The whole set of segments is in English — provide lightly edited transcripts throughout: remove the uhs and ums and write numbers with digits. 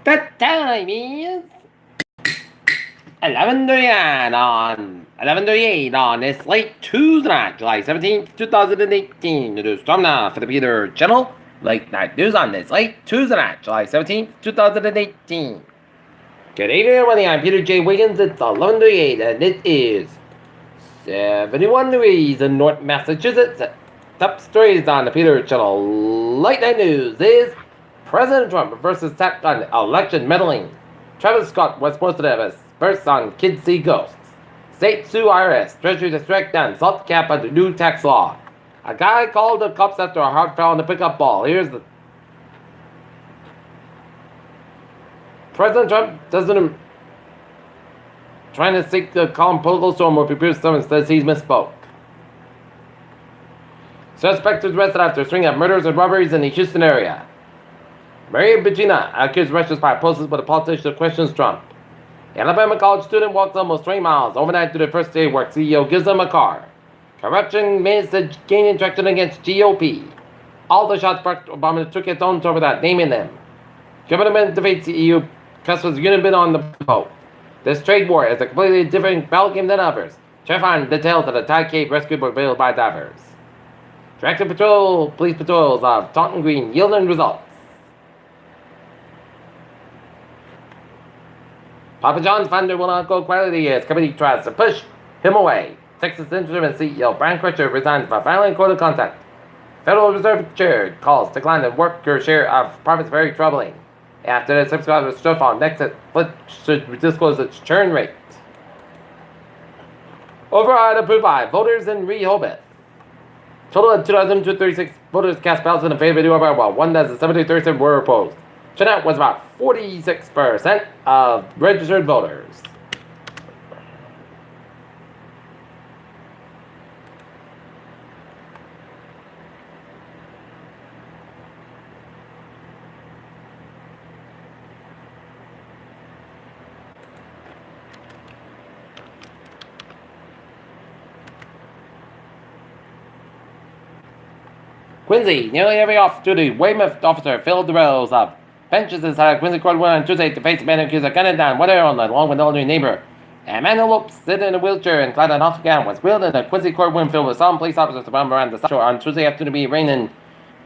The time is 11:38 on this late Tuesday night, July 17th, 2018. It is time now for the Peter Channel Late Night News on this late Tuesday night, July 17th, 2018. Good evening, everybody. I'm Peter J. Wiggins. It's 11:38 and it is 71 degrees in North Massachusetts. Top stories on the Peter Channel Late Night News is President Trump versus attack on election meddling. Travis Scott was supposed to have a burst on Kids See Ghosts. State sue IRS. Treasury to strike down salt cap under new tax law. A guy called the cops after a heart fell on the pickup ball. Here's the President Trump doesn't trying to seek the calm political storm where prepares someone says he's misspoke. Suspect is arrested after a string of murders and robberies in the Houston area. Mary Regina accused Russian spy poses but a politician questions Trump. Alabama college student walks almost 20 miles overnight to the first day of work. CEO gives them a car. Corruption message gaining traction against GOP. All the shots Barack Obama took its own tour without naming them. Government defeats EU customs unit on the Pope. This trade war is a completely different ballgame than others. Terrifying details of the Thai cave rescue were revealed by divers. Directed police patrols of Taunton Green yielding results. Papa John's founder will not go quietly as committee tries to push him away. Texas Instrument CEO Brian Crutcher resigns for filing code of conduct. Federal Reserve Chair calls decline in worker share of profits very troubling. After the subscriber was struck on Nexit, Flint should disclose its churn rate. Override approved by voters in Rehoboth. Total of 2,236 voters cast ballots in favor of the override, while 1,073 were opposed. Turnout was about 46% of registered voters. Quincy, nearly every off-duty Weymouth officer filled the rows of benches inside Quincy Courtroom on Tuesday to face a man accused of gunning down one airline along with an elderly neighbor. A man who looked sitting in a wheelchair and clad in a gown was wheeled in a Quincy courtroom filled with some police officers around the shore on Tuesday afternoon to be arraigned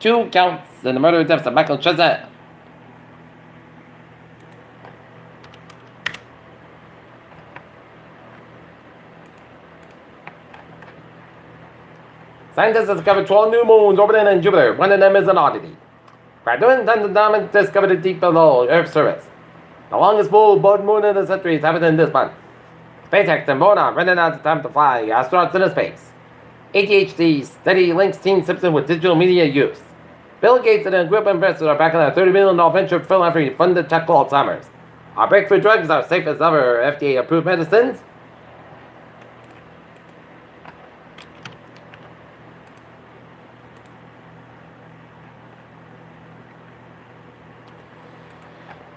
2 counts in the murder deaths of Michael Chesnut. Scientists have discovered 12 new moons orbiting in Jupiter. One of them is an oddity. Graduates and diamonds discovered it deep below Earth's surface. The longest full blood moon in the century is happening this month. SpaceX and Mona running out of time to fly astronauts into space. ADHD steady links Teen Simpson with digital media use. Bill Gates and a group of investors are backing a $30 million venture philanthropy fund to tackle Alzheimer's. Our breakthrough drugs are safe as ever FDA-approved medicines.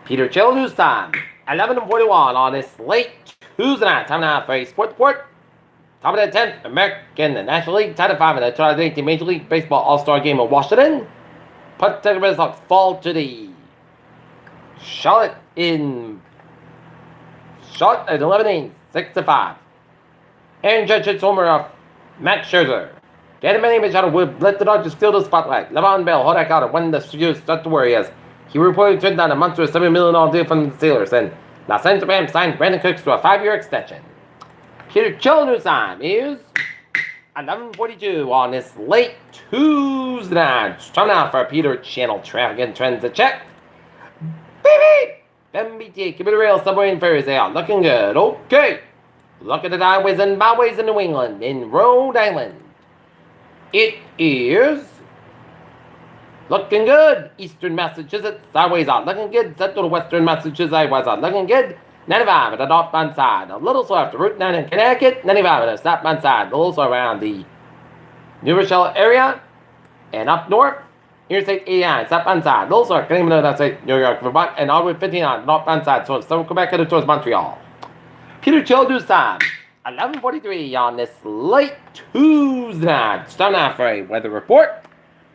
Peter Chill News Time, 11:41 on this late Tuesday night. Time now for a sports report. Top of the 10th American National League, Title 5 in the 2018 Major League Baseball All-Star Game of Washington. Put Red Sox fall to the Charlotte at 11 innings, 6-5. Aaron Judge hits homer off Max Scherzer. Danny Manning and Shadow Wood let the Dodgers steal the spotlight. Le'Veon Bell hold that out and won the series. Start to worry as he reportedly turned down a monstrous $7 million deal from the Steelers, and Los Angeles Rams signed Brandon Cooks to a 5-year extension. Peter Chill News Time is 11:42 on this late Tuesday night. It's time now for Peter Channel traffic and trends to check. Beep beep! MBTA, Commuter Rail, Subway, and Ferries, they are looking good. Okay. Look at the highways and byways in New England, in Rhode Island. It is looking good. Eastern Massachusetts highways are looking good. Central Western Massachusetts highways are looking good. 95 at the northbound side. A little slow after Route 9 in Connecticut. 95 at the southbound side. A little slow around the New Rochelle area. And up north, Interstate 89, southbound side. A little slow. Can't even know that's New York, Vermont. And all the way 59, northbound side. So Quebec and towards Montreal. Peter Chill News Time. 11:43 on this late Tuesday night. It's time now for a weather report.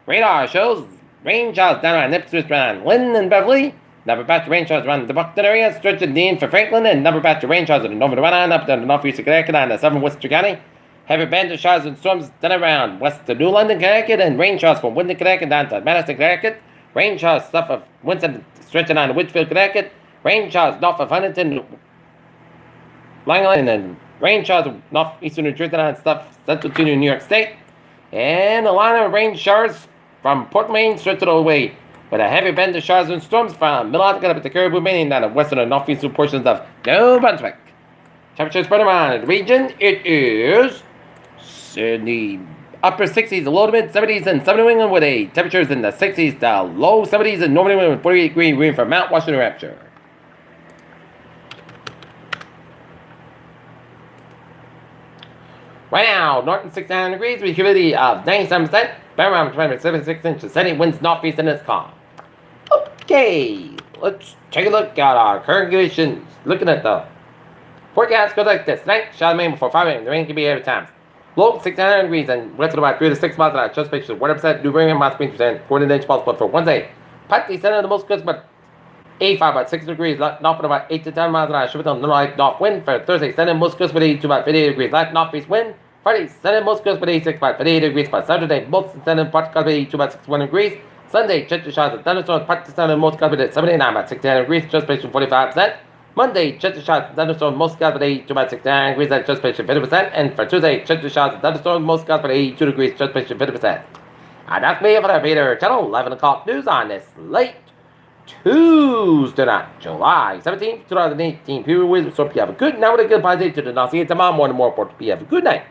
Radar shows rain showers down on Ipswich, Lynn, and Beverly. Number batch rain showers around the Buckton area, stretching the in for Franklin, and number batch rain showers in over the Rhode up to the northeast of Connecticut and the southern Western County. Heavy bands of showers and storms then around west of New London, Connecticut, and rain showers from Wyndham, Connecticut down to Madison, Connecticut. Rain showers south of Winston, stretching on to Litchfield, Connecticut. Rain showers north of Huntington, Long Island, and rain showers northeastern New Jersey and stuff central to New York State. And a lot of rain showers from Port Maine stretching all the way with a heavy band of showers and storms from Middle-Atlantic up to Caribou, Maine, down to western and northeastern portions of New Brunswick. Temperature spread around the region. It is in the upper 60s, the low to mid 70s in Southern New England with a temperatures in the 60s to low 70s in Northern New England with 48-degree wind from Mount Washington, New Hampshire. Right now, Norton 69 degrees with humidity of 97%. Barometer 76 inches. Steady winds northeast and it's calm. Okay, let's take a look at our current conditions. Looking at the forecast goes like this. Tonight, shower Maine before 5 a.m. The rain can be every time. Low 69 degrees and west of about 3 to 6 miles an hour. Just pictures 100%. New Birmingham, miles 3%. 40 inch possible for Wednesday. Partly center of the most coast, but 85 about 6 degrees. North about 8 to 10 miles an hour. Should be on north wind for Thursday. Center most coast, but 82 about 58 degrees. Left northeast wind. Friday, center most coast, but 86 about 58 degrees. By Saturday, most center part coast, 82 about 61 degrees. Sunday, chance of showers and thunderstorms. Part center most coast, but 79 about 69 degrees. Just picture 45%. Monday, chance of showers and thunderstorms, most clouds, but 82 about 69 degrees, at just picture 50%. And for Tuesday, chance of showers and thunderstorms, most clouds, but 82 degrees, just picture 50%. And that's me for the Vader Channel 11 o'clock news on this late Tuesday night, July 17th, 2018. People with, so you have a good night with a good positive to the Nazi. Tomorrow morning, more important. You have a good night.